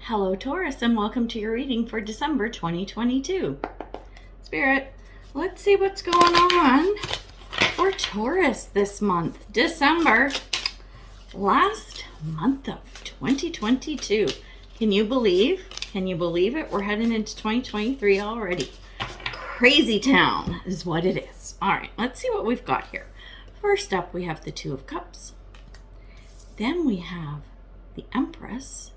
Hello, Taurus, and welcome to your reading for December 2022. Spirit, let's see what's going on for Taurus this month. December, last month of 2022. Can you believe? Can you believe it? We're heading into 2023 already. Crazy town is what it is. All right, let's see what we've got here. First up, we have the Two of Cups. Then we have the Empress.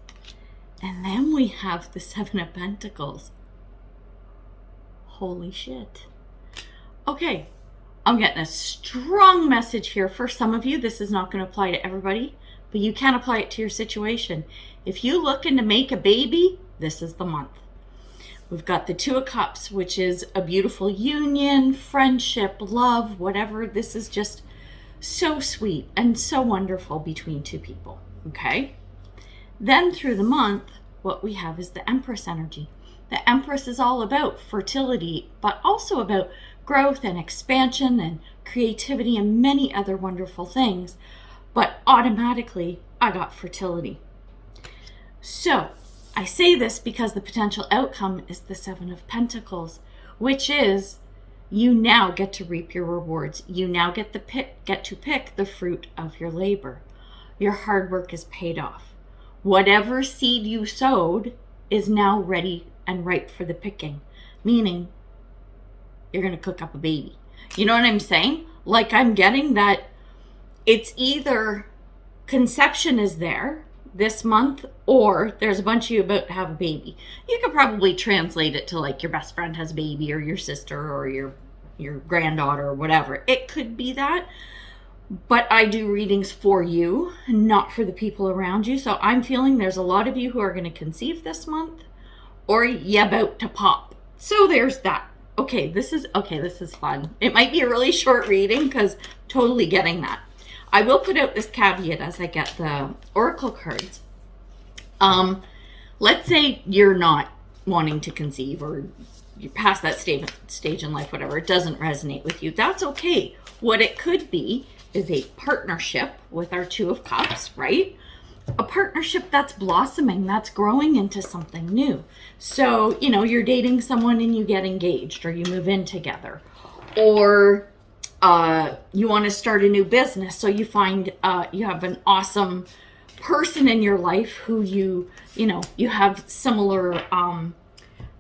And then we have the Seven of Pentacles. Holy shit. Okay, I'm getting a strong message here. For some of you, this is not going to apply to everybody, but you can apply it to your situation. If you're looking to make a baby, this is the month. We've got the Two of Cups, which is a beautiful union, friendship, love, whatever. This is just so sweet and so wonderful between two people, okay? Then through the month, what we have is the Empress energy. The Empress is all about fertility, but also about growth and expansion and creativity and many other wonderful things. But automatically, I got fertility. So I say this because the potential outcome is the Seven of Pentacles, which is you now get to reap your rewards. You now get to pick the fruit of your labor. Your hard work is paid off. Whatever seed you sowed is now ready and ripe for the picking, meaning you're going to cook up a baby. You know what I'm saying? Like, I'm getting that it's either conception is there this month or there's a bunch of you about to have a baby. You could probably translate it to like your best friend has a baby or your sister or your granddaughter or whatever. It could be that. But I do readings for you, not for the people around you. So I'm feeling there's a lot of you who are going to conceive this month or you about to pop. So there's that. Okay, this is fun. It might be a really short reading because totally getting that. I will put out this caveat as I get the oracle cards. Let's say you're not wanting to conceive or you're past that stage in life, whatever. It doesn't resonate with you. That's okay. What it could be is a partnership with our Two of Cups, right? A partnership that's blossoming, that's growing into something new. So, you know, you're dating someone and you get engaged or you move in together, or you want to start a new business. So you find you have an awesome person in your life who you have similar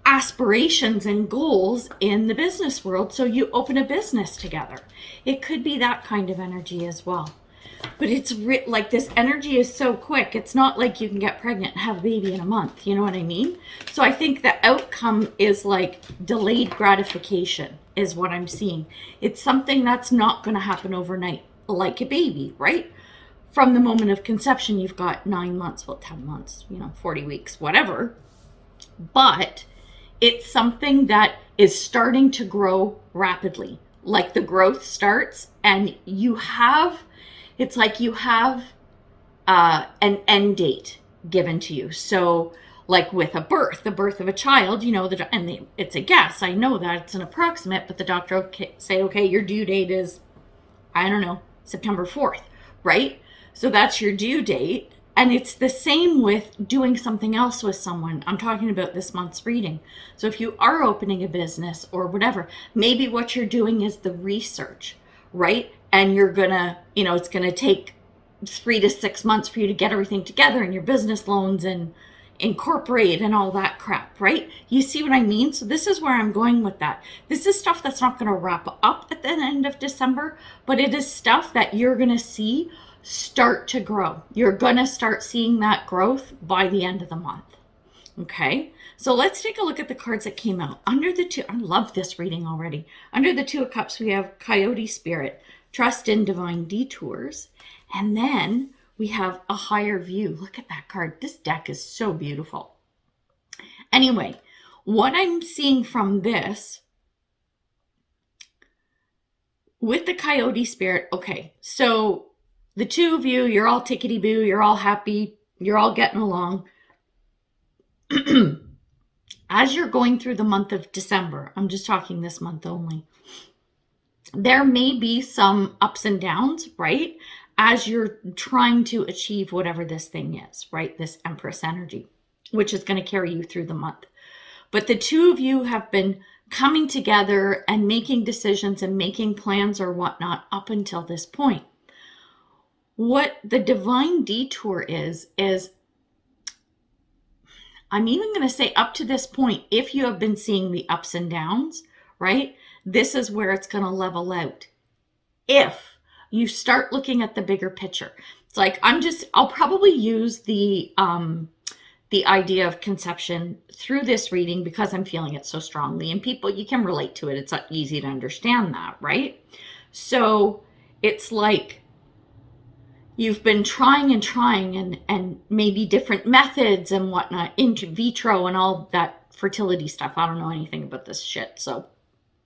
aspirations and goals in the business world, so you open a business together. It could be that kind of energy as well. But it's like this energy is so quick. It's not like you can get pregnant and have a baby in a month. You know what I mean? So I think the outcome is like delayed gratification is what I'm seeing. It's something that's not going to happen overnight, like a baby, right? From the moment of conception, you've got 9 months, 10 months, 40 weeks, whatever. But it's something that is starting to grow rapidly. Like the growth starts and it's like you have an end date given to you. So like with the birth of a child, it's a guess. I know that it's an approximate, but the doctor will say, okay, your due date is, I don't know, September 4th, right? So that's your due date. And it's the same with doing something else with someone. I'm talking about this month's reading. So if you are opening a business or whatever, maybe what you're doing is the research, right? And you're gonna, it's gonna take 3 to 6 months for you to get everything together and your business loans and incorporate and all that crap, right? You see what I mean? So this is where I'm going with that. This is stuff that's not gonna wrap up at the end of December, but it is stuff that you're gonna see start to grow. You're gonna start seeing that growth by the end of the month. Okay, so let's take a look at the cards that came out. Under the two, I love this reading already. Under the Two of Cups, we have Coyote Spirit, Trust in Divine Detours, and then we have a Higher View. Look at that card. This deck is so beautiful. Anyway, what I'm seeing from this with the Coyote Spirit, okay, so the two of you, you're all tickety-boo, you're all happy, you're all getting along. As you're going through the month of December, I'm just talking this month only, there may be some ups and downs, right? As you're trying to achieve whatever this thing is, right? This Empress energy. which is going to carry you through the month. But the two of you have been coming together and making decisions and making plans or whatnot up until this point. What the divine detour is I'm even going to say up to this point, if you have been seeing the ups and downs, right? This is where it's going to level out. If you start looking at the bigger picture, it's like I'll probably use the idea of conception through this reading because I'm feeling it so strongly, and people, you can relate to it. It's not easy to understand that, right? So it's like you've been trying and maybe different methods and whatnot, in vitro and all that fertility stuff. I don't know anything about this shit, so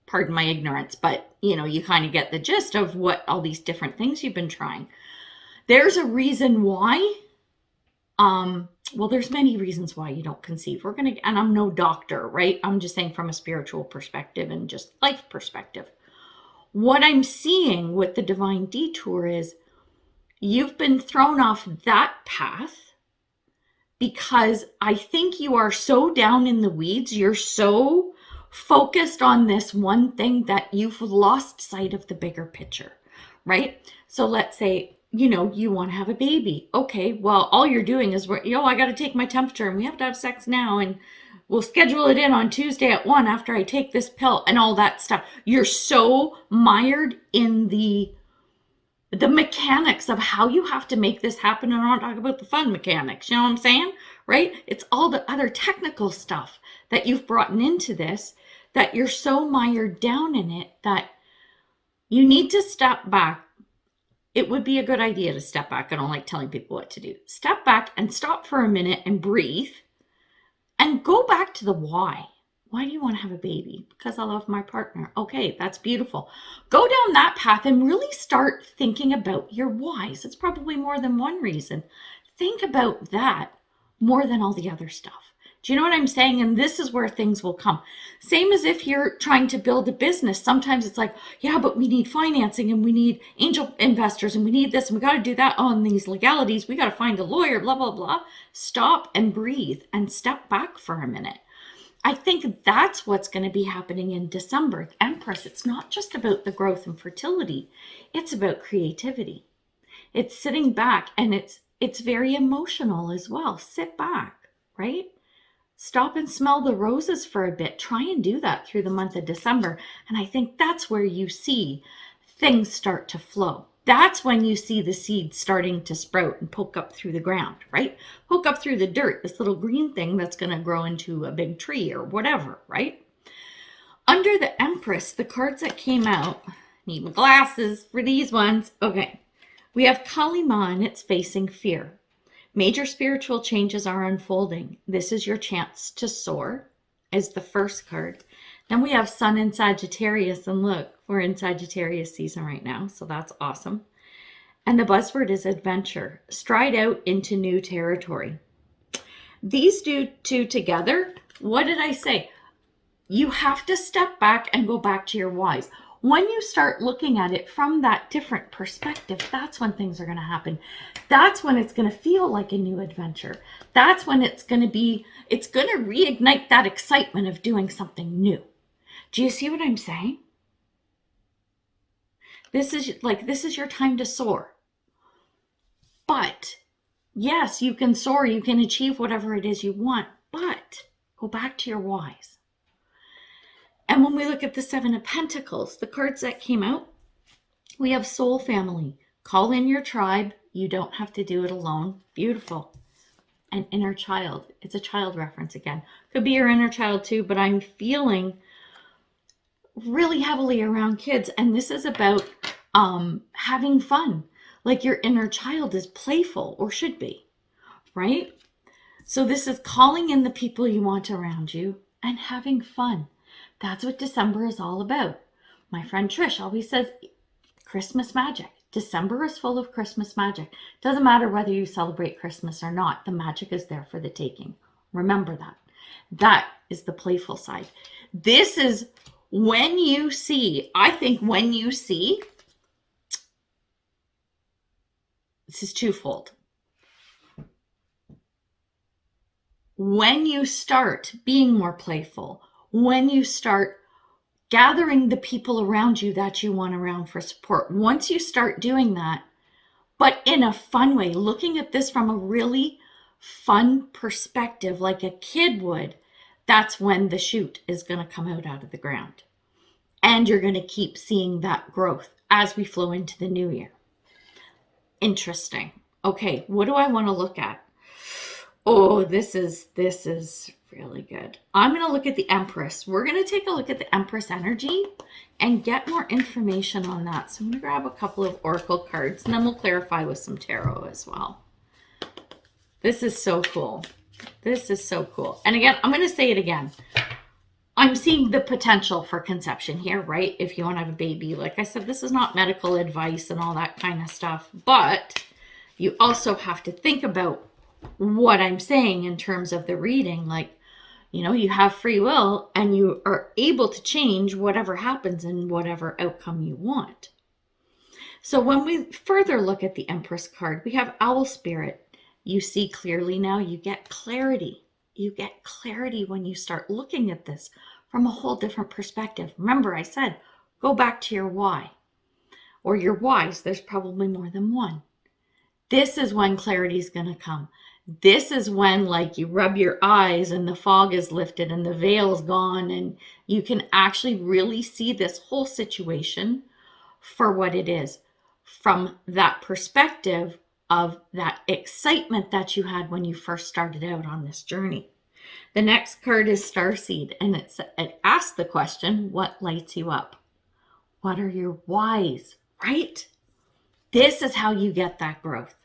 pardon my ignorance, but you kind of get the gist of what all these different things you've been trying. There's a reason why. Well, there's many reasons why you don't conceive. And I'm no doctor, right? I'm just saying from a spiritual perspective and just life perspective. What I'm seeing with the divine detour is you've been thrown off that path because I think you are so down in the weeds. You're so focused on this one thing that you've lost sight of the bigger picture, right? So let's say, you want to have a baby. Okay, well, all you're doing is, I got to take my temperature and we have to have sex now and we'll schedule it in on Tuesday at 1 after I take this pill and all that stuff. You're so mired in the mechanics of how you have to make this happen. And I'm not talking about the fun mechanics, you know what I'm saying? Right? It's all the other technical stuff that you've brought into this, that you're so mired down in it that you need to step back. It would be a good idea to step back. I don't like telling people what to do. Step back and stop for a minute and breathe and go back to the why. Why do you want to have a baby? Because I love my partner. Okay, that's beautiful. Go down that path and really start thinking about your whys. It's probably more than one reason. Think about that more than all the other stuff. Do you know what I'm saying? And this is where things will come. Same as if you're trying to build a business. Sometimes it's like, yeah, but we need financing and we need angel investors and we need this and we got to do that on these legalities. We got to find a lawyer, blah, blah, blah. Stop and breathe and step back for a minute. I think that's what's going to be happening in December. Empress, it's not just about the growth and fertility. It's about creativity. It's sitting back, and it's very emotional as well. Sit back, right? Stop and smell the roses for a bit. Try and do that through the month of December. And I think that's where you see things start to flow. That's when you see the seeds starting to sprout and poke up through the ground, right? Poke up through the dirt, this little green thing that's going to grow into a big tree or whatever, right? Under the Empress, the cards that came out, need my glasses for these ones. Okay, we have Kalima, and it's facing fear. Major spiritual changes are unfolding. This is your chance to soar, is the first card. Then we have Sun in Sagittarius, and look, we're in Sagittarius season right now, so that's awesome. And the buzzword is adventure. Stride out into new territory. These two together, what did I say? You have to step back and go back to your whys. When you start looking at it from that different perspective, that's when things are going to happen. That's when it's going to feel like a new adventure. That's when it's going to reignite that excitement of doing something new. Do you see what I'm saying? This is your time to soar. But yes, you can soar, you can achieve whatever it is you want, but go back to your whys. And when we look at the Seven of Pentacles, the cards that came out, we have Soul Family. Call in your tribe. You don't have to do it alone. Beautiful. And Inner Child. It's a child reference again. Could be your inner child too, but I'm feeling really heavily around kids. And this is about having fun. Like your inner child is playful, or should be, right? So this is calling in the people you want around you and having fun. That's what December is all about. My friend Trish always says Christmas magic. December is full of Christmas magic. Doesn't matter whether you celebrate Christmas or not. The magic is there for the taking. Remember that. That is the playful side. This is when you see, this is twofold. when you start being more playful, when you start gathering the people around you that you want around for support, once you start doing that, but in a fun way, looking at this from a really fun perspective, like a kid would, that's when the shoot is going to come out of the ground. And you're going to keep seeing that growth as we flow into the new year. Interesting. Okay, what do I want to look at? Oh, this is really good. I'm going to look at the Empress. We're going to take a look at the Empress energy and get more information on that. So I'm going to grab a couple of Oracle cards and then we'll clarify with some tarot as well. This is so cool. This is so cool. And again, I'm going to say it again. I'm seeing the potential for conception here, right? If you want to have a baby, like I said, this is not medical advice and all that kind of stuff, but you also have to think about what I'm saying in terms of the reading. Like, you know, you have free will and you are able to change whatever happens and whatever outcome you want. So when we further look at the Empress card, we have Owl Spirit. You see clearly now, you get clarity. You get clarity when you start looking at this from a whole different perspective. Remember, I said, go back to your why or your whys. There's probably more than one. This is when clarity is going to come. This is when, like, you rub your eyes and the fog is lifted and the veil's gone and you can actually really see this whole situation for what it is from that perspective of that excitement that you had when you first started out on this journey. The next card is Starseed, and it asks the question, what lights you up? What are your whys, right? This is how you get that growth.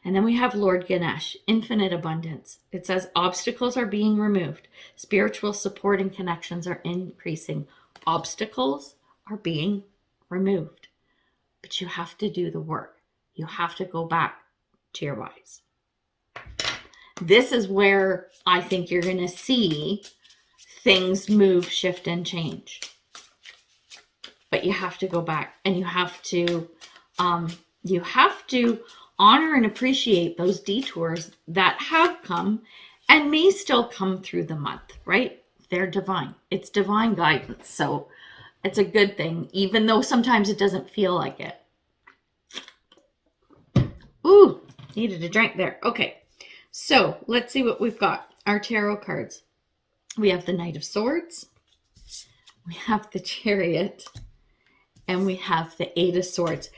And then we have Lord Ganesh, infinite abundance. It says obstacles are being removed. Spiritual support and connections are increasing. Obstacles are being removed. But you have to do the work. You have to go back to your whys. This is where I think you're going to see things move, shift, and change. But you have to go back and you have to honor and appreciate those detours that have come and may still come through the month, right? They're divine. It's divine guidance. So it's a good thing, even though sometimes it doesn't feel like it. Ooh, needed a drink there. Okay, so let's see what we've got. Our tarot cards. We have the Knight of Swords. We have the Chariot. And we have the Eight of Swords.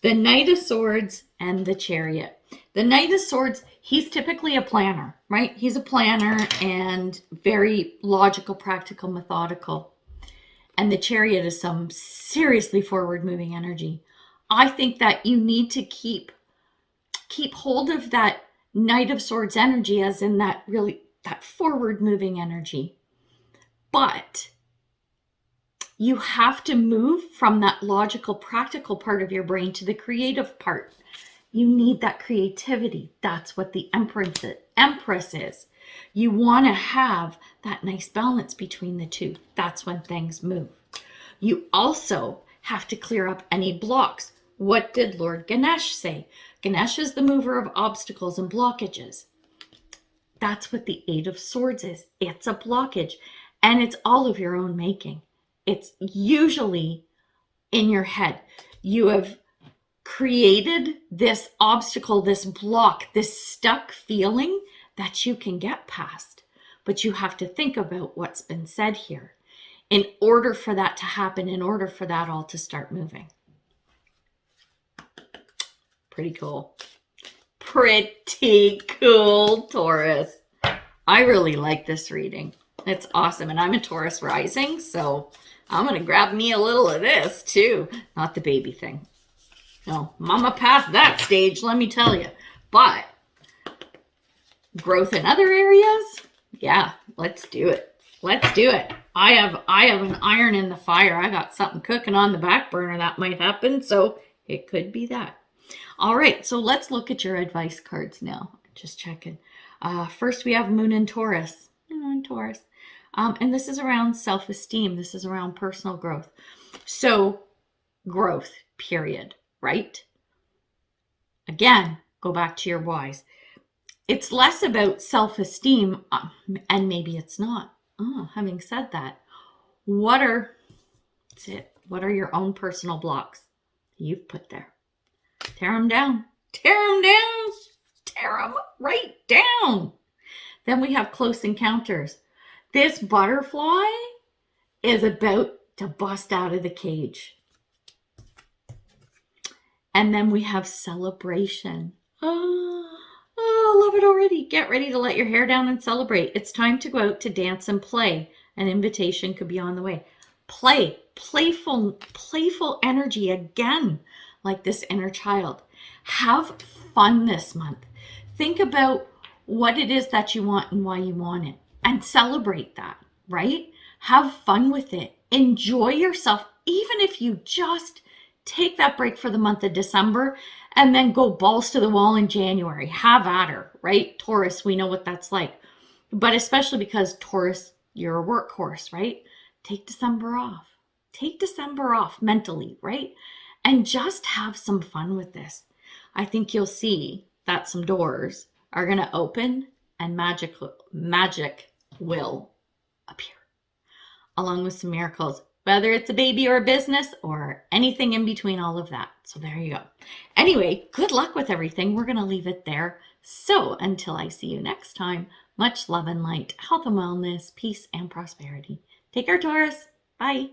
The Knight of Swords and the Chariot. The Knight of Swords, he's typically a planner, right? He's a planner and very logical, practical, methodical. And the Chariot is some seriously forward-moving energy. I think that you need to keep hold of that Knight of Swords energy, as in that forward-moving energy. But you have to move from that logical, practical part of your brain to the creative part. You need that creativity. That's what the Empress is. You want to have that nice balance between the two. That's when things move. You also have to clear up any blocks. What did Lord Ganesh say? Ganesh is the mover of obstacles and blockages. That's what the Eight of Swords is. It's a blockage, and it's all of your own making. It's usually in your head. You have created this obstacle, this block, this stuck feeling that you can get past. But you have to think about what's been said here in order for that to happen, in order for that all to start moving. Pretty cool. Pretty cool, Taurus. I really like this reading. It's awesome. And I'm a Taurus rising, so I'm going to grab me a little of this too. Not the baby thing. No, mama passed that stage, let me tell you. But growth in other areas? Yeah, let's do it. Let's do it. I have an iron in the fire. I got something cooking on the back burner that might happen, so it could be that. All right, so let's look at your advice cards now. Just checking. First, we have Moon in Taurus. And this is around self-esteem. This is around personal growth. So, growth, period, right? Again, go back to your whys. It's less about self-esteem, and maybe it's not. Oh, having said that, what are what are your own personal blocks you've put there? Tear them down. Tear them down. Tear them right down. Then we have close encounters. This butterfly is about to bust out of the cage. And then we have celebration. Oh, love it already. Get ready to let your hair down and celebrate. It's time to go out to dance and play. An invitation could be on the way. Play, playful energy again, like this inner child. Have fun this month. Think about what it is that you want and why you want it, and celebrate that, right? Have fun with it. Enjoy yourself, even if you just take that break for the month of December and then go balls to the wall in January. Have at her, right? Taurus, we know what that's like. But especially because Taurus, you're a workhorse, right? Take December off. Take December off mentally, right? And just have some fun with this. I think you'll see that some doors are going to open and magic will appear, along with some miracles, whether it's a baby or a business or anything in between all of that. So there you go. Anyway, good luck with everything. We're going to leave it there. So until I see you next time, much love and light, health and wellness, peace and prosperity. Take care, Taurus. Bye.